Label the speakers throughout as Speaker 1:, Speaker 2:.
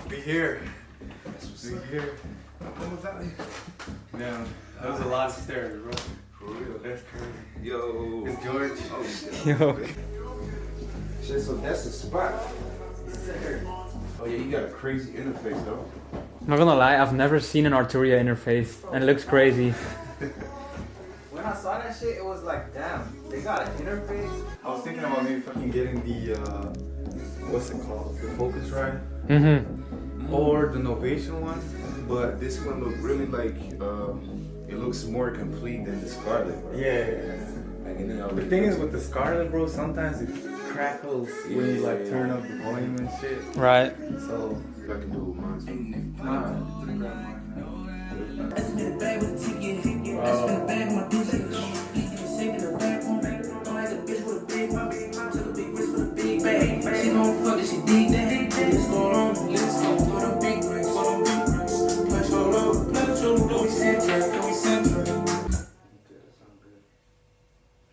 Speaker 1: We here. We here. Man, that was a lot of stairs, bro.
Speaker 2: For real.
Speaker 1: That's crazy.
Speaker 2: Yo.
Speaker 1: It's George.
Speaker 2: Oh, shit.
Speaker 1: Yo.
Speaker 2: Shit, so that's the spot. Oh yeah, you got a crazy interface though.
Speaker 3: I'm not gonna lie, I've never seen an Arturia interface, and it looks crazy.
Speaker 4: When I saw that shit, it was like, damn, they got an interface.
Speaker 1: I was thinking about maybe fucking getting the, what's it called? The Focusrite?
Speaker 3: Mm-hmm.
Speaker 1: Or the Novation one.
Speaker 2: But this one look really like, it looks more complete than the Scarlet, bro.
Speaker 1: Yeah.
Speaker 2: Like, and then
Speaker 1: The thing is with the Scarlet, bro, sometimes it crackles when you like turn up the volume and shit.
Speaker 3: Right.
Speaker 1: So,
Speaker 2: I can do with mine too.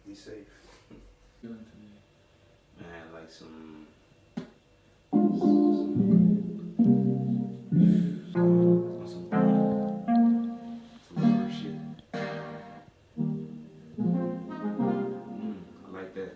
Speaker 2: Be safe. Man, like some shit. I like that.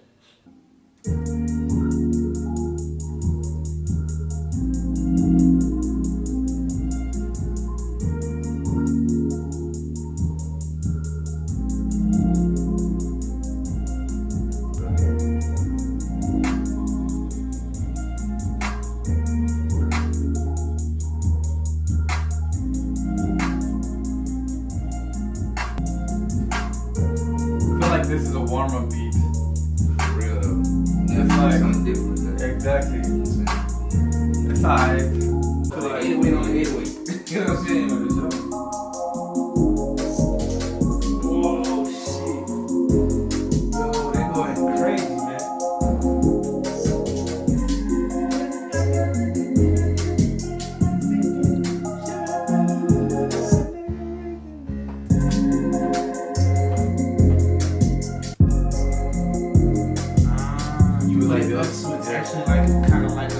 Speaker 1: this is a warm-up beat.
Speaker 2: For real though.
Speaker 1: It's like
Speaker 2: something different.
Speaker 1: exactly. It's alright.
Speaker 2: So like 808 on the 808. You know what I'm saying?
Speaker 1: Whoa, shit. Yo, they going crazy, man. You like this?
Speaker 4: So it's actually like kind of like a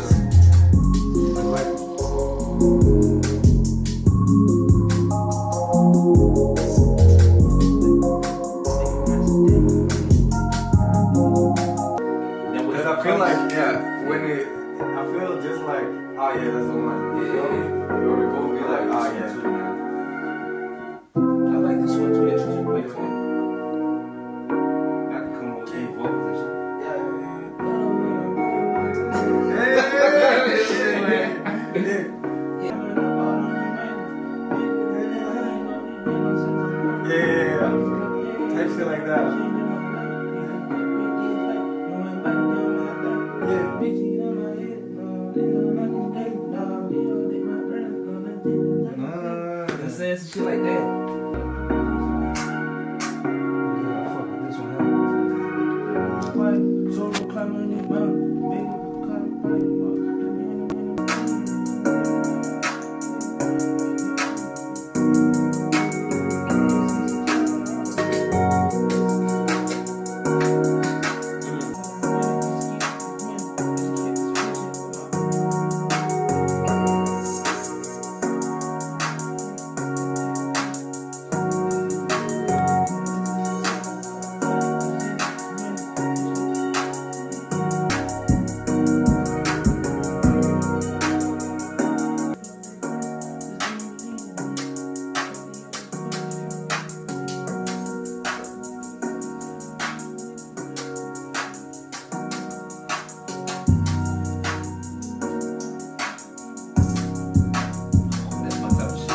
Speaker 1: Cause I feel like, yeah, when it, I feel just like, oh yeah, that's the one. You feel me? Or we both be like, oh yeah.
Speaker 2: I like this one too. That you just play for that. I can come over with vocals and shit.
Speaker 1: Yeah, type shit like that.
Speaker 4: Let's say some shit like that. I fuck with this That's my type of shit.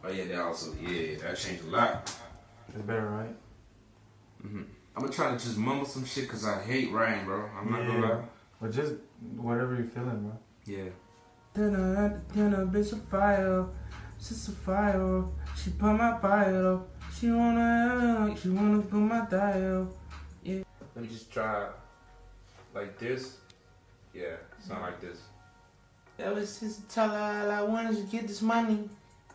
Speaker 2: Oh yeah, that also, yeah, that changed a lot.
Speaker 1: It's better, right?
Speaker 2: I'm gonna try to just mumble some shit cause I hate Ryan, bro. I'm not gonna lie.
Speaker 1: Or just whatever you're feeling, bro.
Speaker 2: Yeah.
Speaker 4: Dinner, bitch, a fire. She's a fire. She put my fire up. She wanna put my dial.
Speaker 2: Let me just try like this. Yeah, sound like this.
Speaker 5: Ever since I told her all I wanted to get this money,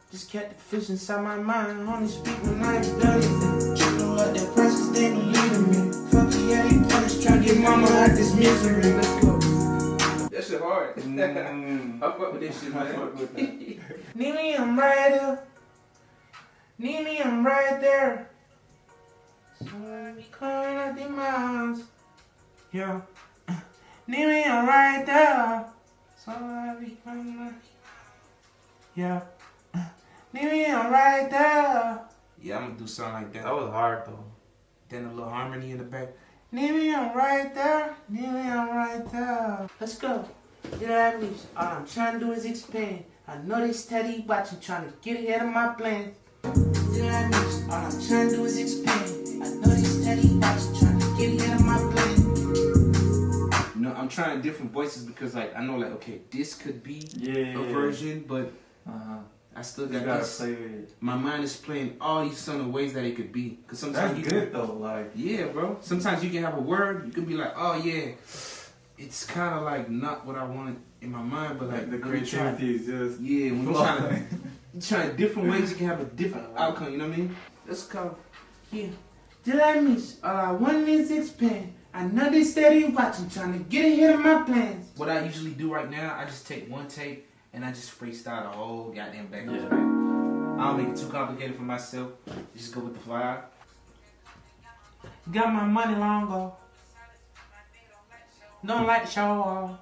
Speaker 5: just kept the fish inside my mind. Only speak when I ain't done it. Triple up their prices, they believe in me. Fuck it, yeah, they punish, try to get mama out this misery. Let's go.
Speaker 2: That shit hard. I fuck with this shit, man.
Speaker 5: Need me, I'm right there. Need me, I'm right there. So I be calling out the miles. Yeah. Need me, I'm right there. So I be calling out. Yeah. Need me, I'm right there. Yeah, I'm gonna do something like that.
Speaker 3: That was hard though.
Speaker 5: Then a little harmony in the back. Need me, I'm right there. Need me, I'm right there. Let's go. You know what I mean? All I'm trying to do is expand. I know they steady watching, trying to get ahead of my plans. You know what I mean? All I'm trying to do is expand. I know they steady watching, trying to get ahead of my plans. You know, I'm trying different voices because, like, I know, like, okay, this could be a version, but I still got this.
Speaker 1: Play it.
Speaker 5: My mind is playing all these sort of ways that it could be. Cause sometimes
Speaker 1: That's
Speaker 5: you
Speaker 1: good though, like.
Speaker 5: Yeah, bro. Sometimes you can have a word, you can be like, oh yeah, it's kind of like not what I wanted in my mind, but like
Speaker 1: The creativity is just.
Speaker 5: yeah, when you're trying different ways, you can have a different outcome. You know what I mean? Let's go. Yeah. Did I miss? All I want is expand. I know they steady watching, trying to get ahead of my plans. What I usually do right now, I just take one take and I just freestyle the whole goddamn backwards. I don't make it too complicated for myself. Just go with the fly. Got my money long ago. Don't like to show off.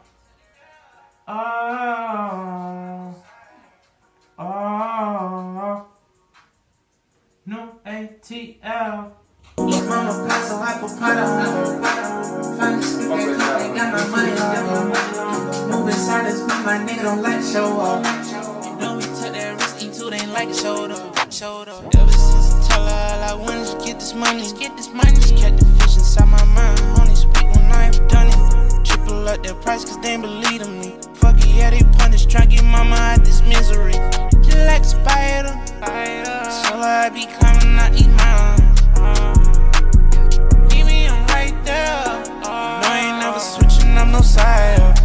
Speaker 5: No ATL. Mama pass a like a potter. Find the script, they got my money long ago. Moving silence, my nigga don't like to show off. You know we took that risk, E2 they ain't like to show it up. Ever since I tell her all I want is get this money. Just kept the fish inside my mind. Only speak when I ain't done it. Triple up their price cause they ain't believe in me. Fuck it, yeah, they punish, try to get mama out this misery. Just like a spider. So I be coming out these minds. Need me, I'm right there. No, I ain't never switching, I'm no side.